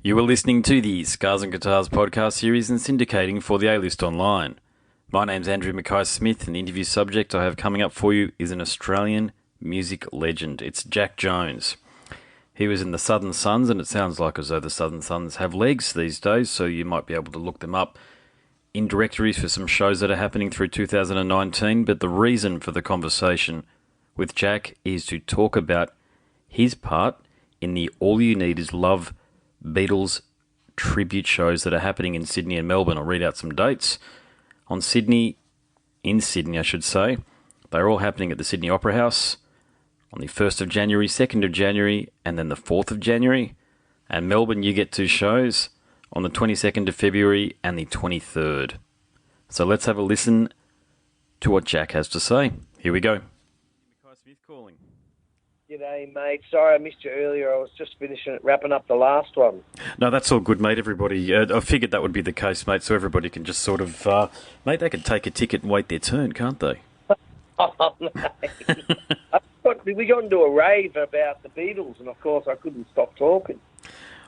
You are listening to the Scars and Guitars podcast series and syndicating for the A-List Online. My name's Andrew Mackay-Smith, and the interview subject I have coming up for you is an Australian music legend. It's Jack Jones. He was in the Southern Suns, and it sounds like as though the Southern Suns have legs these days, so you might be able to look them up in directories for some shows that are happening through 2019. But the reason for the conversation with Jack is to talk about his part in the All You Need Is Love Beatles tribute shows that are happening in Sydney and Melbourne. I'll read out some dates. In Sydney, I should say. They're all happening at the Sydney Opera House on the 1st of January, 2nd of January, and then the 4th of January. And Melbourne, you get two shows on the 22nd of February and the 23rd. So let's have a listen to what Jack has to say. Here we go. Mackay Smith calling. G'day, mate. Sorry I missed you earlier. I was just wrapping up the last one. No, that's all good, mate. Everybody, I figured that would be the case, mate, so everybody can just sort of, mate, they can take a ticket and wait their turn, can't they? Oh, mate. We got into a rave about the Beatles, and of course I couldn't stop talking.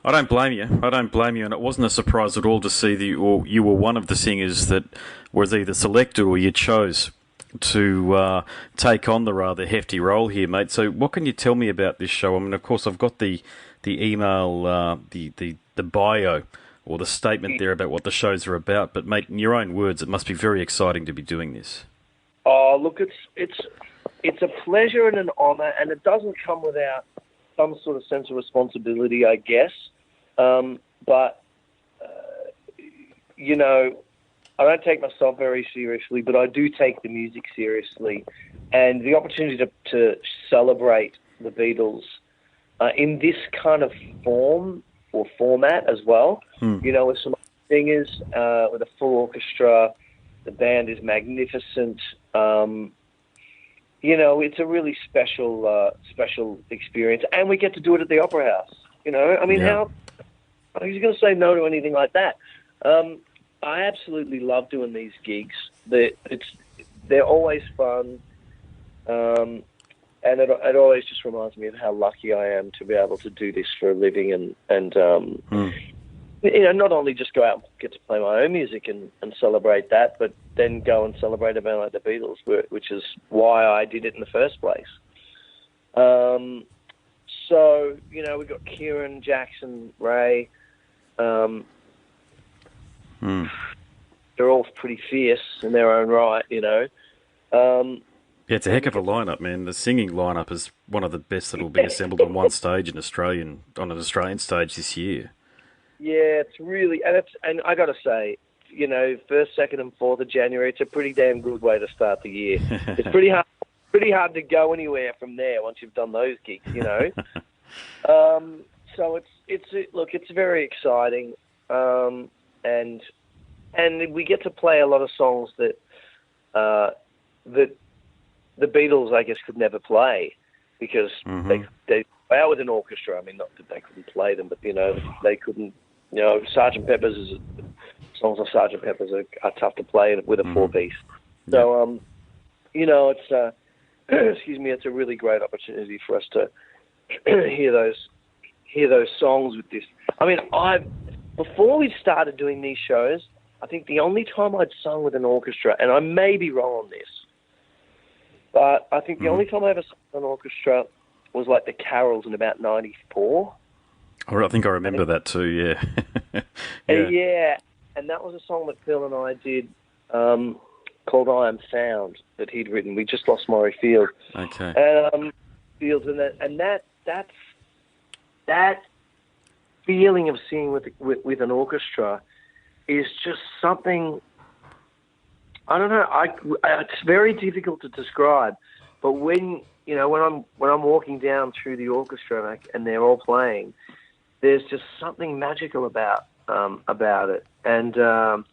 I don't blame you, and it wasn't a surprise at all to see that you were one of the singers that was either selected or you chose to take on the rather hefty role here, mate. So what can you tell me about this show? I mean, of course, I've got the email, the bio or the statement there about what the shows are about, but, mate, in your own words, it must be very exciting to be doing this. Oh, look, it's a pleasure and an honour, and it doesn't come without some sort of sense of responsibility, I guess. But you know, I don't take myself very seriously, but I do take the music seriously. And the opportunity to celebrate the Beatles in this kind of form or format as well, you know, with some singers, with a full orchestra, the band is magnificent. You know, it's a really special experience. And we get to do it at the Opera House. You know, I mean, how are you going to say no to anything like that? I absolutely love doing these gigs. They're always fun, and it always just reminds me of how lucky I am to be able to do this for a living, and you know, not only just go out and get to play my own music and celebrate that, but then go and celebrate a band like the Beatles, which is why I did it in the first place. So, you know, we've got Kieran, Jackson, Ray. They're all pretty fierce in their own right, you know. Yeah, it's a heck of a lineup, man. The singing lineup is one of the best that will be assembled on one stage on an Australian stage this year. Yeah, it's really, and I got to say, you know, 1st, 2nd, and 4th of January, it's a pretty damn good way to start the year. It's pretty hard to go anywhere from there once you've done those gigs, you know. So it's very exciting, and we get to play a lot of songs that the Beatles, I guess, could never play because they out with an orchestra. I mean, not that they couldn't play them, but you know, they couldn't. You know, Sergeant Pepper's songs of Sergeant Pepper's are tough to play with a 4-piece. So, you know, it's excuse me, it's a really great opportunity for us to hear those songs with this. I mean, before we started doing these shows, I think the only time I'd sung with an orchestra, and I may be wrong on this, but I think the only time I ever sung with an orchestra was like the carols in about 94. I think I remember that too, yeah. Yeah, and that was a song that Phil and I did called I Am Found that he'd written. We just lost Maury Field. Okay. Fields, and that feeling of singing with an orchestra is just something, I don't know, it's very difficult to describe, but when I'm walking down through the orchestra and they're all playing, there's just something magical about it, and I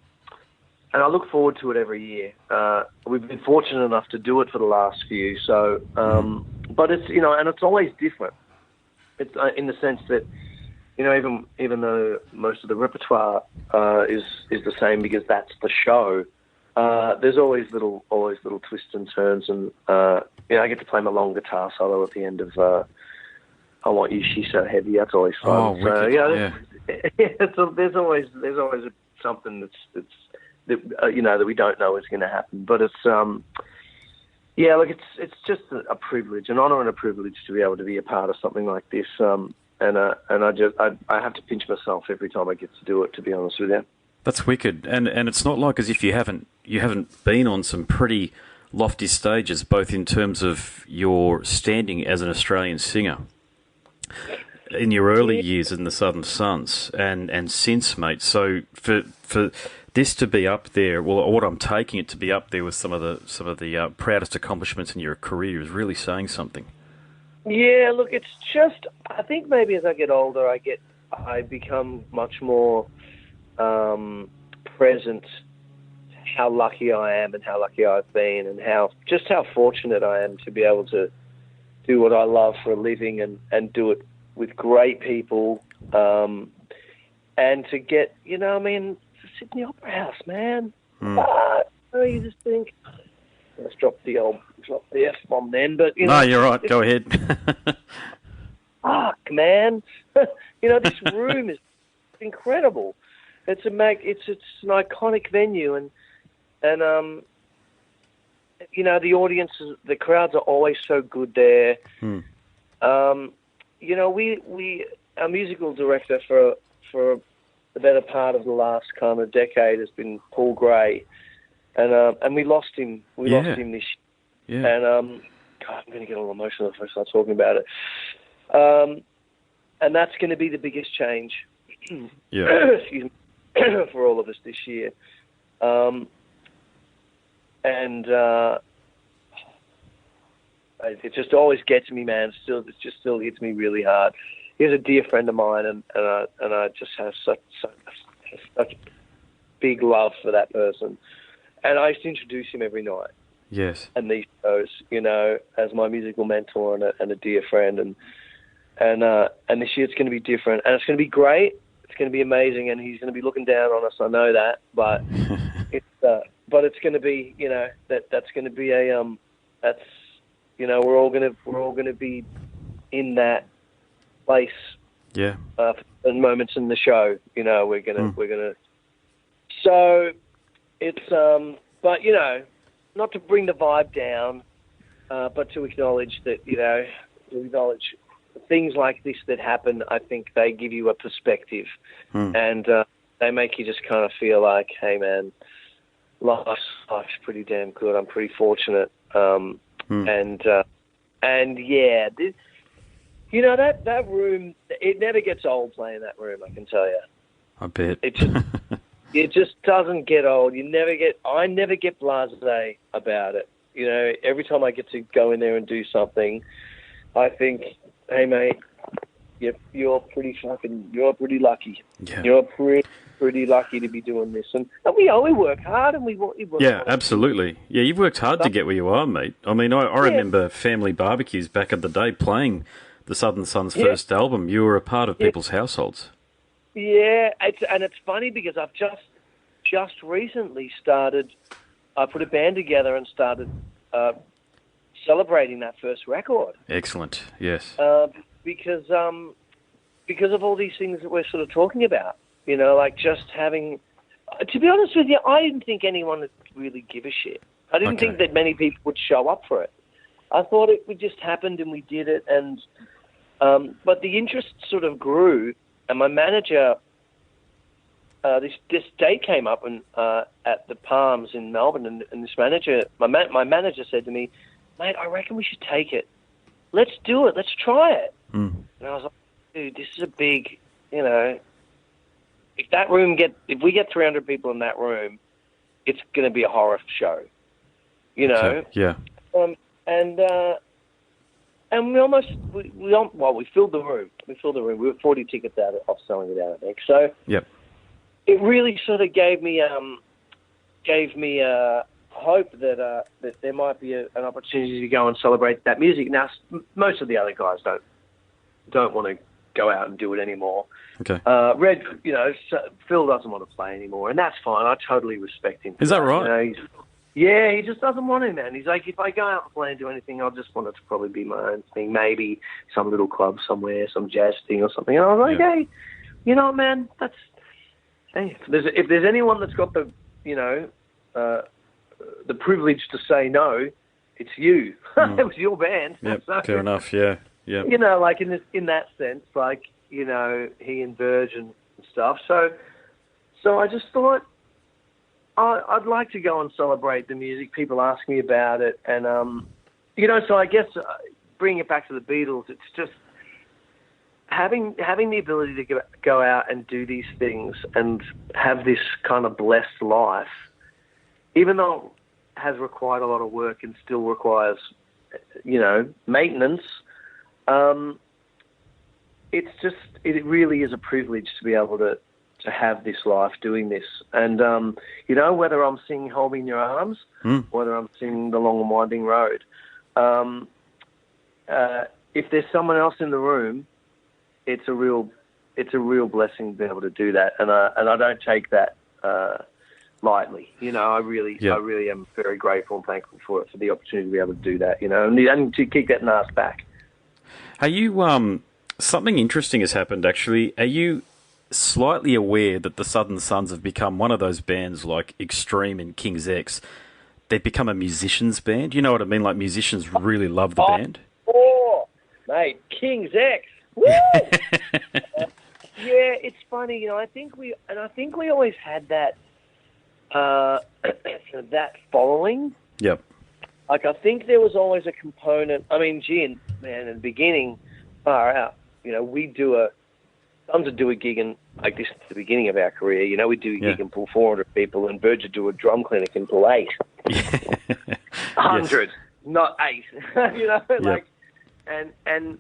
look forward to it every year. We've been fortunate enough to do it for the last few, so but it's, you know, and it's always different. It's in the sense that, you know, even though most of the repertoire is the same because that's the show, there's always little twists and turns, and you know, I get to play my long guitar solo at the end of I Want You, She's So Heavy. That's always fun. Oh, wicked. So, Yeah. there's always something that we don't know is going to happen. But it's yeah, look, it's just a privilege, an honour and a privilege to be able to be a part of something like this. And I have to pinch myself every time I get to do it, to be honest with you. That's wicked, and it's not like as if you haven't been on some pretty lofty stages, both in terms of your standing as an Australian singer in your early years in the Southern Suns, and since, mate. So for this to be up there, well, what I'm taking it to be up there with some of the proudest accomplishments in your career is really saying something. Yeah, look, it's just, I think maybe as I get older, I become much more present how lucky I am and how lucky I've been, and how fortunate I am to be able to do what I love for a living and do it with great people, and to get, to sit in the Opera House, man. You just think, let's drop the F-bomb then, but, No, you're right, go ahead. Fuck, man. This room is incredible. It's an iconic venue, and the audiences, the crowds are always so good there. Our musical director for the better part of the last kind of decade has been Paul Gray, and we lost him. We lost him this year. Yeah. And God, I'm going to get all emotional if I start talking about it. And that's going to be the biggest change. Excuse me, for all of us this year. It just always gets me, man. It just still hits me really hard. He's a dear friend of mine, and I just have such big love for that person. And I used to introduce him every night. Yes. And these shows, as my musical mentor and a dear friend, and this year it's going to be different, and it's going to be great. It's going to be amazing, and he's going to be looking down on us. I know that, but it's going to be, that's going to be we're all going to be in that place. Yeah. For moments in the show, we're gonna. So it's but not to bring the vibe down, but to acknowledge that things like this that happen. I think they give you a perspective, and they make you just kind of feel like, hey man, life's pretty damn good. I'm pretty fortunate, and yeah, that room, it never gets old playing that room. I can tell you. I bet. It just doesn't get old. I never get blasé about it. Every time I get to go in there and do something, I think, hey mate, you're pretty lucky. Yeah. You're pretty lucky to be doing this, and we work hard, and we work. Yeah, absolutely. Yeah, you've worked hard to get where you are, mate. I mean, I remember family barbecues back in the day playing the Southern Suns' first album. You were a part of people's households. Yeah, it's funny because I've just recently started. I put a band together and started celebrating that first record. Excellent. Yes. Because of all these things that we're sort of talking about, like just having. To be honest with you, I didn't think anyone would really give a shit. I didn't think that many people would show up for it. I thought it would just happened and we did it, and but the interest sort of grew. And my manager, this date came up at the Palms in Melbourne, and this manager, my manager said to me, "Mate, I reckon we should take it. Let's do it. Let's try it." And I was like, "Dude, this is a big, if we get 300 people in that room, it's going to be a horror show, Okay. Yeah. And we filled the room. We were 40 tickets out of selling it out, I think. So it really sort of gave me hope that there might be an opportunity to go and celebrate that music. Now, most of the other guys don't want to go out and do it anymore. Okay. Red, Phil doesn't want to play anymore, and that's fine. I totally respect him. Is that right? Yeah, he just doesn't want to, man. He's like, if I go out and play and do anything, I'll just want it to probably be my own thing. Maybe some little club somewhere, some jazz thing or something. And I was like, hey, you know, man, that's hey. If there's anyone that's got the the privilege to say no, it's you. It was your band. Yep, So, fair enough. Yeah, yeah. You know, like in that sense, like, you know, he and Virgin and stuff. So I just thought I'd like to go and celebrate the music. People ask me about it, and you know, so I guess bringing it back to the Beatles, it's just having the ability to go out and do these things and have this kind of blessed life, even though it has required a lot of work and still requires, you know, maintenance. It really is a privilege to be able to have this life doing this. And, you know, whether I'm singing Hold Me in Your Arms, whether I'm singing The Long and Winding Road, if there's someone else in the room, it's a real blessing to be able to do that. And I don't take that lightly. You know, I really am very grateful and thankful for the opportunity to be able to do that, you know, and to keep getting asked back. Are you, something interesting has happened, actually. Are you slightly aware that the Southern Sons have become one of those bands like Extreme and King's X? They've become a musicians band. You know what I mean? Like, musicians really love the band. Oh, mate, King's X. Woo! Yeah, it's funny. You know, I think we always had that that following. Yep. Like, I think there was always a component. I mean, in the beginning, far out. You know, Sons would do a gig and like this at the beginning of our career. You know, we'd do a gig and pull 400 people, and Virgin do a drum clinic and pull 8. 100, not 8. You know, like, and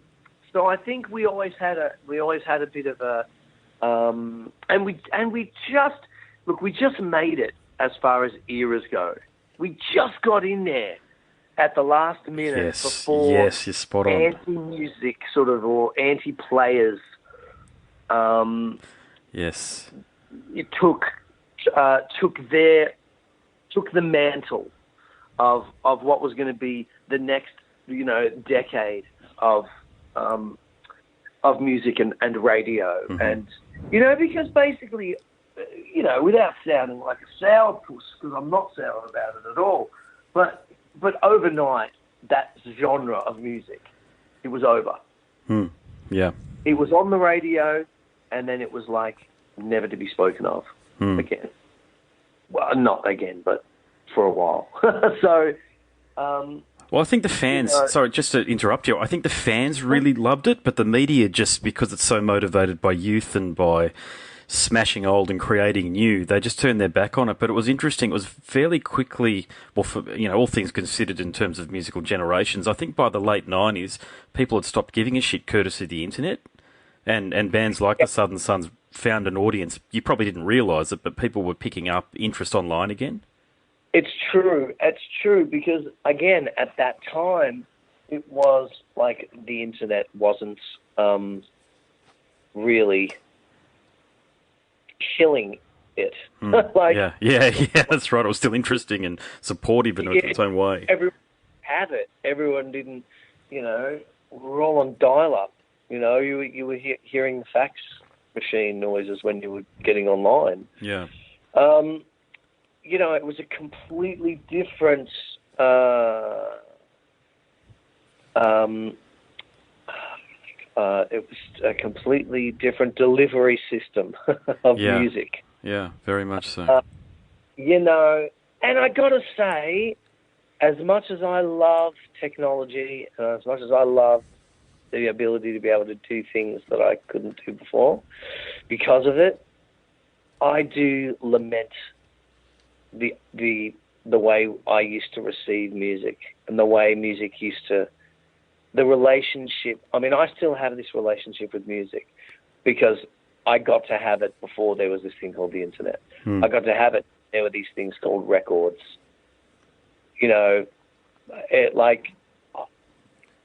so I think we always had a bit of a, and we just made it as far as eras go. We just got in there at the last minute before you're spot on. Anti-music sort of, or anti-players. Yes. It took the mantle of what was going to be the next, you know, decade of music and radio. Mm-hmm. And, you know, because basically, you know, without sounding like a sourpuss, because I'm not sour about it at all, but overnight, that genre of music, it was over. Yeah. It was on the radio, and then it was like never to be spoken of again. Well, not again, but for a while. So, well, I think the fans, sorry, just to interrupt you, I think the fans really loved it, but the media, just because it's so motivated by youth and by smashing old and creating new, they just turned their back on it. But it was interesting. It was fairly quickly, well, for, you know, all things considered in terms of musical generations, I think by the late 90s, people had stopped giving a shit courtesy of the internet. And bands like the Southern Sons found an audience. You probably didn't realise it, but people were picking up interest online again. It's true. It's true because, again, at that time, it was like the internet wasn't really killing it. Like, yeah, that's right. It was still interesting and supportive in its own way. Everyone had it. Everyone didn't, you know, we were all on dial-up. You know, you were hearing the fax machine noises when you were getting online. Yeah. You know, it was a completely different it was a completely different delivery system of music. Yeah, very much so. You know, and I got to say, as much as I love technology, and as much as I love the ability to be able to do things that I couldn't do before, because of it, I do lament the way I used to receive music and the way music used to, the relationship. I mean, I still have this relationship with music because I got to have it before there was this thing called the internet. I got to have it. There were these things called records. You know,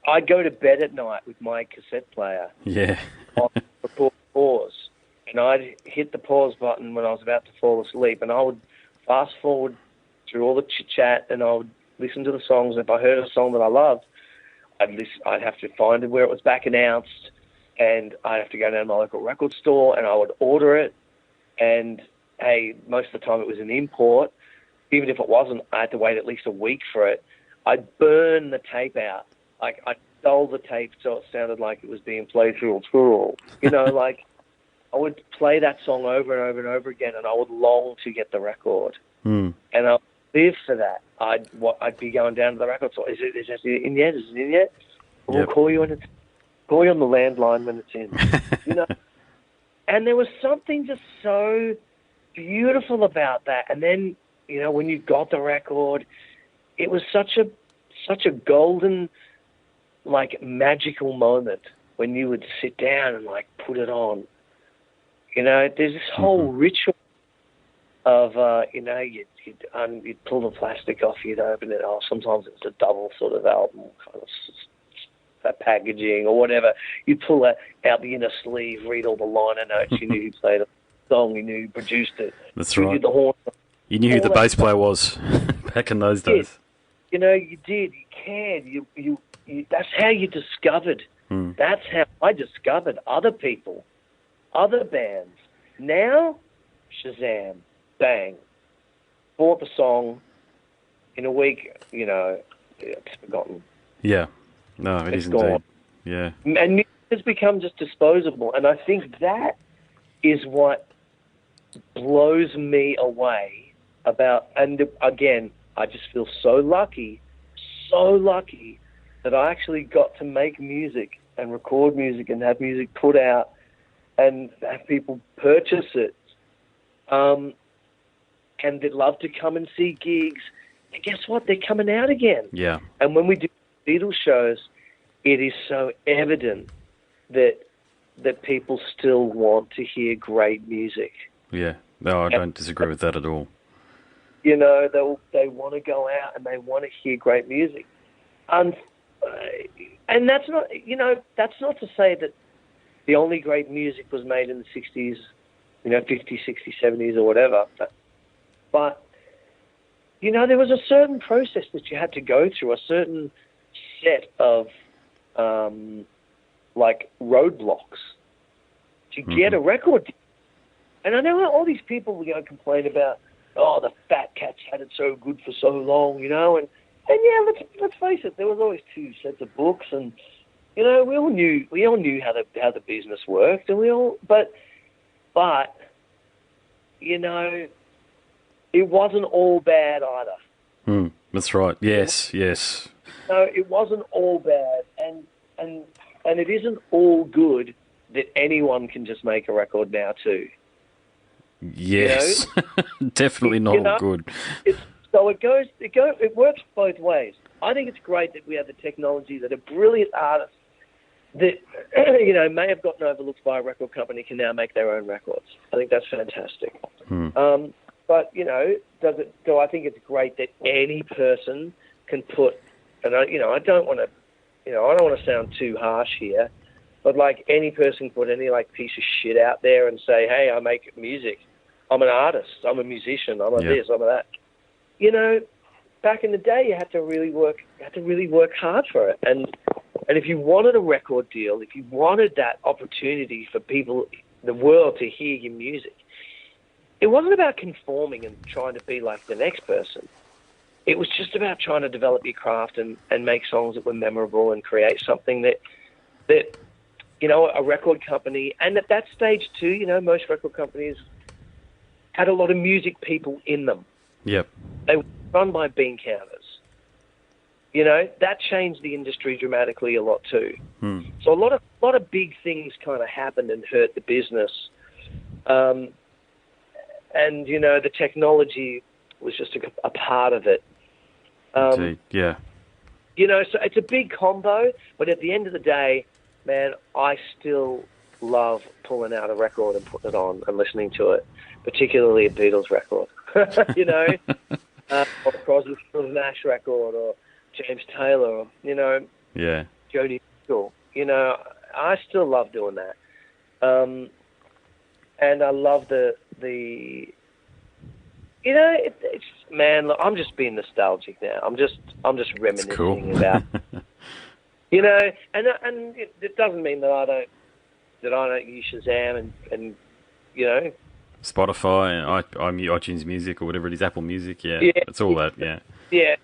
I'd go to bed at night with my cassette player. Yeah. On pause. And I'd hit the pause button when I was about to fall asleep, and I would fast forward through all the chit-chat, and I would listen to the songs. And if I heard a song that I loved, I'd have to find it where it was back announced, and I'd have to go down to my local record store, and I would order it. And hey, most of the time it was an import. Even if it wasn't, I had to wait at least a week for it. I'd burn the tape out. Like, I'd dull the tape so it sounded like it was being played through a tool. You know, like, I would play that song over and over and over again, and I would long to get the record. Mm. And I'd live for that. I'd be going down to the record store. Is it in yet? Is it in yet? We'll call you when it's... Call you on the landline when it's in. You know? And there was something just so beautiful about that. And then, you know, when you got the record, it was such a golden, like, magical moment when you would sit down and, like, put it on. You know, there's this whole ritual of, you know, you'd pull the plastic off, you'd open it. Oh, sometimes it's a double sort of album, kind of that packaging or whatever. You'd pull out the inner sleeve, read all the liner notes. You knew who played the song. You knew who produced it. That's you right. Knew the horn. You knew who the bass player was back in those days. You know, you did. You cared. You that's how you discovered. That's how I discovered other people, other bands. Now, Shazam, bang, bought the song. In a week, you know, it's forgotten. Yeah. No, it is indeed. Yeah. And music has become just disposable. And I think that is what blows me away about, and again, I just feel so lucky that I actually got to make music and record music and have music put out and have people purchase it. And they'd love to come and see gigs. And guess what? They're coming out again. Yeah. And when we do Beatles shows, it is so evident that people still want to hear great music. Yeah. No, I don't disagree with that at all. You know, they want to go out and they want to hear great music. And that's not, you know, that's not to say that the only great music was made in the 60s, you know, 50s, 60s, 70s or whatever. But you know, there was a certain process that you had to go through, a certain set of, like, roadblocks to get a record deal. And I know all these people, you know, complain about, oh, the Fat Cats had it so good for so long, you know, and yeah, let's face it, there was always two sets of books, and you know, we all knew how the business worked, and but you know, it wasn't all bad either. That's right. Yes. No, it wasn't all bad, and it isn't all good that anyone can just make a record now too. Yes, you know? Definitely not, you know, good. It works both ways. I think it's great that we have the technology that a brilliant artist that, you know, may have gotten overlooked by a record company can now make their own records. I think that's fantastic. But, you know, do I think it's great that any person can put, and I don't want to sound too harsh here, but like any person can put any like piece of shit out there and say, hey, I make music. I'm an artist. I'm a musician. I'm a this. I'm a that. You know, back in the day, you had to really work hard for it. And if you wanted a record deal, if you wanted that opportunity for people, the world, to hear your music, it wasn't about conforming and trying to be like the next person. It was just about trying to develop your craft and make songs that were memorable and create something that you know, a record company, and at that stage too, you know, most record companies had a lot of music people in them. Yep. They were run by bean counters. You know, that changed the industry dramatically a lot too. So a lot of big things kind of happened and hurt the business. And, you know, the technology was just a part of it. Indeed, yeah. You know, so it's a big combo, but at the end of the day, man, I still love pulling out a record and putting it on and listening to it, particularly a Beatles record, you know, or Crosby, Stills, Nash record, or James Taylor, or, you know, Joni Mitchell. You know, I still love doing that. And I love the you know, it's man, look, I'm just being nostalgic now. I'm just reminiscing about, you know, and it doesn't mean that I don't that I don't use Shazam and you know. Spotify and iTunes Music or whatever it is, Apple Music. Yeah, Yeah, it's all that. Yeah. yeah,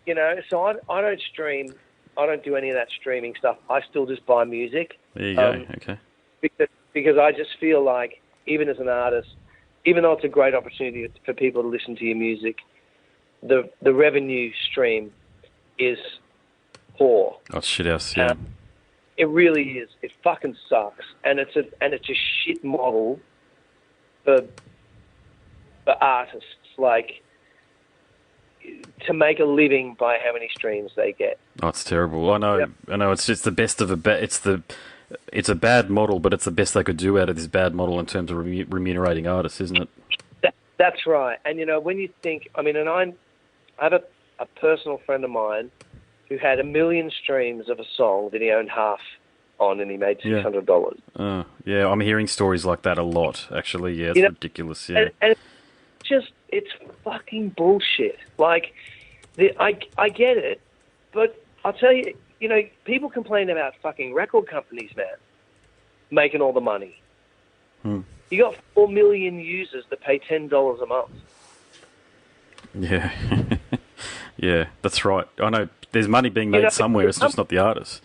you know. So I don't stream. I don't do any of that streaming stuff. I still just buy music. There you go. Okay. Because I just feel like, even as an artist, even though it's a great opportunity for people to listen to your music, the revenue stream is poor. Oh, shit house. Yeah. It really is. It fucking sucks, and it's a shit model for artists, like, to make a living by how many streams they get. Oh, it's terrible. I know. Yep. I know. It's just the best of it's a bad model, but it's the best they could do out of this bad model in terms of remunerating artists, isn't it? That's right. And you know, when you think, I mean, and I have a personal friend of mine who had 1 million streams of a song that he owned half on, and he made $600. Yeah, I'm hearing stories like that a lot, actually. Yeah, it's ridiculous. Yeah, and it's fucking bullshit. Like, I get it, but I'll tell you, you know, people complain about fucking record companies, man, making all the money. You got 4 million users that pay $10 a month. Yeah, yeah, that's right. I know there's money being made somewhere. It's just not the artists.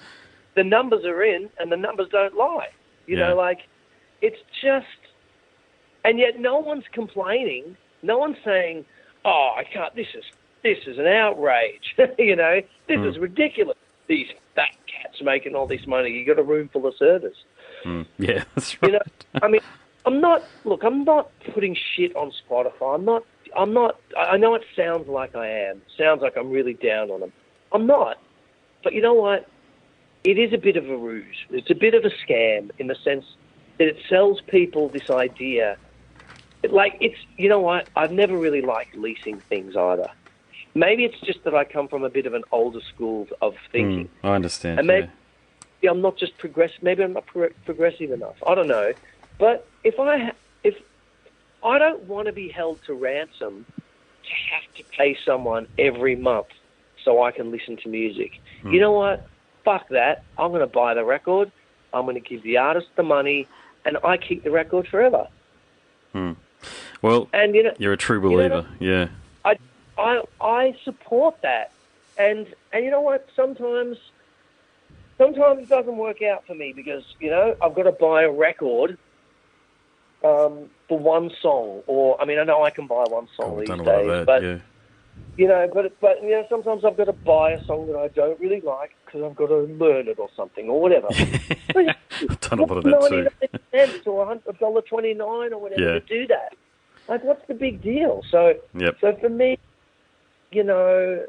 The numbers are in, and the numbers don't lie. You know, like, it's just, and yet no one's complaining. No one's saying, "Oh, I can't. This is an outrage." You know, this is ridiculous. These fat cats making all this money. You got a room full of servers. Yeah, that's right. You know, I mean, I'm not putting shit on Spotify. I'm not. I know it sounds like I am. It sounds like I'm really down on them. I'm not. But you know what? It is a bit of a ruse. It's a bit of a scam in the sense that it sells people this idea. You know what? I've never really liked leasing things either. Maybe it's just that I come from a bit of an older school of thinking. I understand. And maybe I'm not just progressive. Maybe I'm not progressive enough. I don't know. But if I don't want to be held to ransom to have to pay someone every month so I can listen to music. You know what? Fuck that. I'm going to buy the record. I'm going to give the artist the money, and I keep the record forever. Well, and, you know, you're a true believer. Yeah. I support that. And you know what? Sometimes it doesn't work out for me because, you know, I've got to buy a record for one song. Or, I mean, I know I can buy one song these days, but, you know, but you know, sometimes I've got to buy a song that I don't really like because I've got to learn it or something or whatever. I've done a lot of that too. 99 or $1.29 or whatever to do that. Like, what's the big deal? So for me, you know,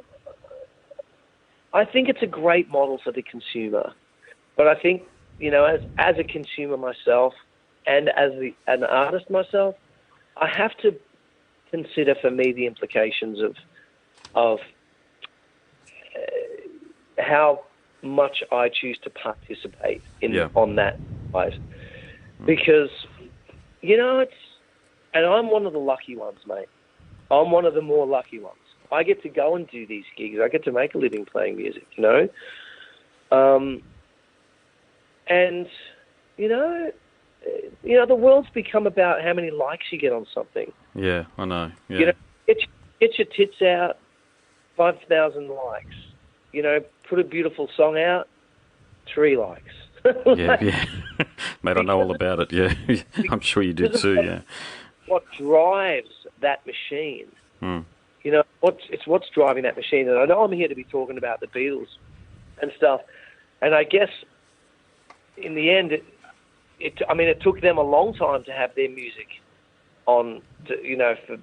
I think it's a great model for the consumer. But I think, you know, as a consumer myself and as an artist myself, I have to consider for me the implications of how much I choose to participate on that place. Because, you know, and I'm one of the lucky ones, mate. I'm one of the more lucky ones. I get to go and do these gigs. I get to make a living playing music, you know? And, you know, the world's become about how many likes you get on something. Yeah, I know. Yeah. You know, get your tits out, 5,000 likes. You know, put a beautiful song out, 3 likes. Yeah. Mate, I know all about it, yeah. I'm sure you do too, yeah. What drives that machine? You know, what's driving that machine. And I know I'm here to be talking about the Beatles and stuff. And I guess in the end, it took them a long time to have their music on, you know, for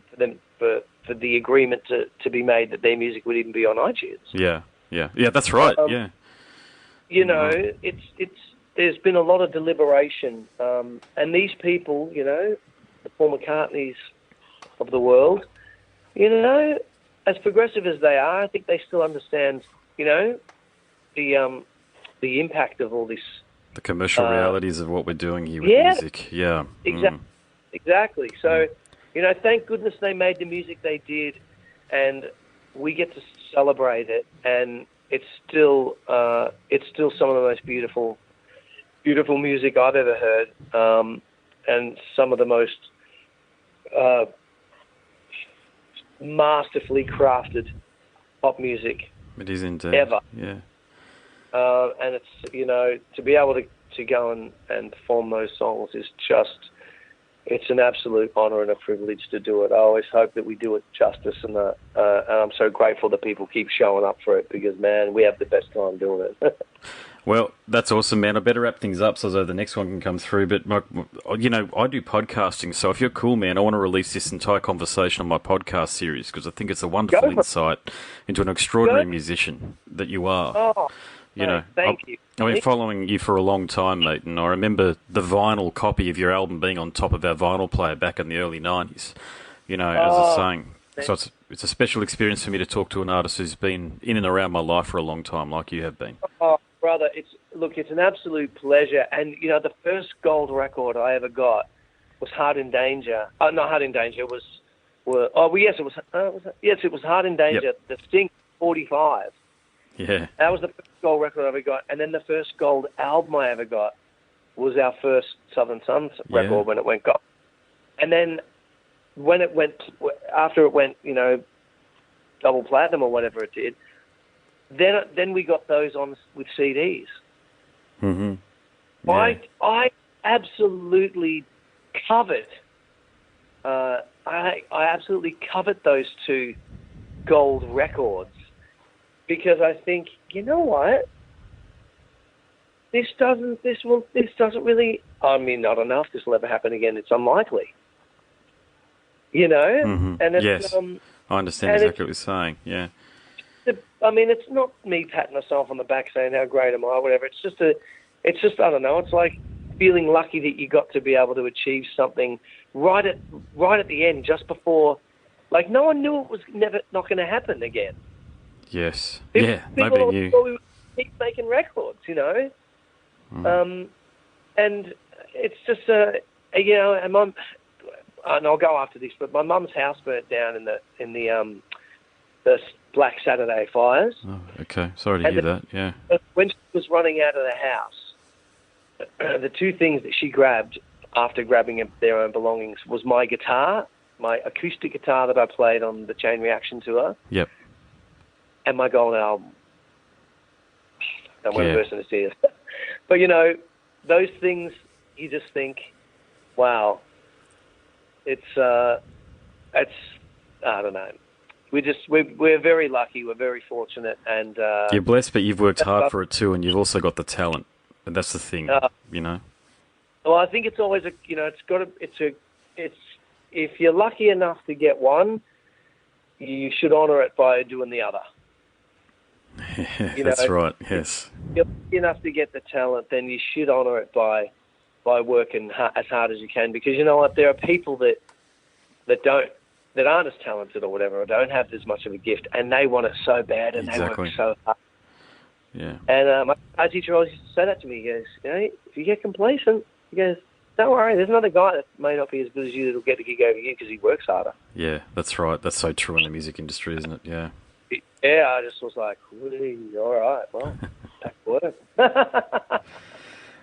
the agreement to be made that their music would even be on iTunes. Yeah, that's right. Yeah, you know, there's been a lot of deliberation, and these people, you know, the Paul McCartneys of the world, you know, as progressive as they are, I think they still understand, you know, the impact of all this. The commercial realities of what we're doing here with music. Yeah. Exactly. So, you know, thank goodness they made the music they did, and we get to celebrate it. And it's still some of the most beautiful beautiful music I've ever heard, and some of the most masterfully crafted pop music It is indeed. ever. Yeah. And it's, to be able to go and perform those songs is just, it's an absolute honour and a privilege to do it. I always hope that we do it justice, and I'm so grateful that people keep showing up for it, because, man, we have the best time doing it. Well, that's awesome, man. I better wrap things up so the next one can come through. But, I do podcasting, so if you're cool, man, I want to release this entire conversation on my podcast series, because I think it's a wonderful insight into an extraordinary musician that you are. Oh, thank you. I've been following you for a long time, mate, and I remember the vinyl copy of your album being on top of our vinyl player back in the early 90s, as I was saying. So it's a special experience for me to talk to an artist who's been in and around my life for a long time, like you have been. Oh, brother, it's an absolute pleasure. And, the first gold record I ever got was Heart in Danger. Not Heart in Danger, it was Heart in Danger, Yep. the Sting 45. Yeah. That was the first gold record I ever got. And then the first gold album I ever got was our first Southern Suns record when it went gold. And then after it went, double platinum or whatever it did, then we got those on with CDs. Mm-hmm. Yeah. I absolutely covet. I absolutely covet those two gold records, because I think, you know what? This doesn't really. I mean, I don't know if this will ever happen again. It's unlikely. Mm-hmm. And it's, yes, I understand exactly what you're saying. Yeah. I mean, it's not me patting myself on the back saying how great am I, whatever. It's just I don't know. It's like feeling lucky that you got to be able to achieve something right at the end, just before, like, no one knew it was not going to happen again. Yes. People Nobody knew. Thought we would keep making records, and it's just and Mum, and I'll go after this, but my mum's house burnt down in the Black Saturday fires. Oh, okay. Sorry to hear that. Yeah. When she was running out of the house, the two things that she grabbed after grabbing their own belongings was my guitar, my acoustic guitar that I played on the Chain Reaction tour. Yep. And my gold album. I don't want to burst into tears. But, those things, you just think, wow, it's I don't know. We're very lucky. We're very fortunate, and you're blessed, but you've worked hard for it too, and you've also got the talent, and that's the thing, Well, I think it's always if you're lucky enough to get one, you should honour it by doing the other. That's right. Yes. If you're lucky enough to get the talent, then you should honour it by working as hard as you can, because you know what, there are people that aren't as talented or whatever, or don't have as much of a gift, and they want it so bad, and they work so hard. Yeah. And my teacher always used to say that to me. He goes, if you get complacent, he goes, don't worry, there's another guy that may not be as good as you that'll get the gig over you because he works harder. Yeah, that's right. That's so true in the music industry, isn't it? Yeah. Yeah, I just was like, all right, well, back to work.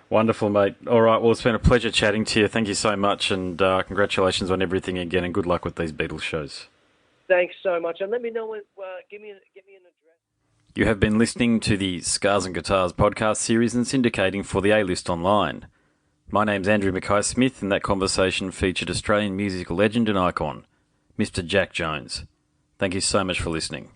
Wonderful, mate. All right, well, it's been a pleasure chatting to you. Thank you so much, and congratulations on everything again, and good luck with these Beatles shows. Thanks so much, and let me know when. Give me an address. You have been listening to the Scars and Guitars podcast series and syndicating for the A-List Online. My name's Andrew Mackay-Smith, and that conversation featured Australian musical legend and icon, Mr. Jack Jones. Thank you so much for listening.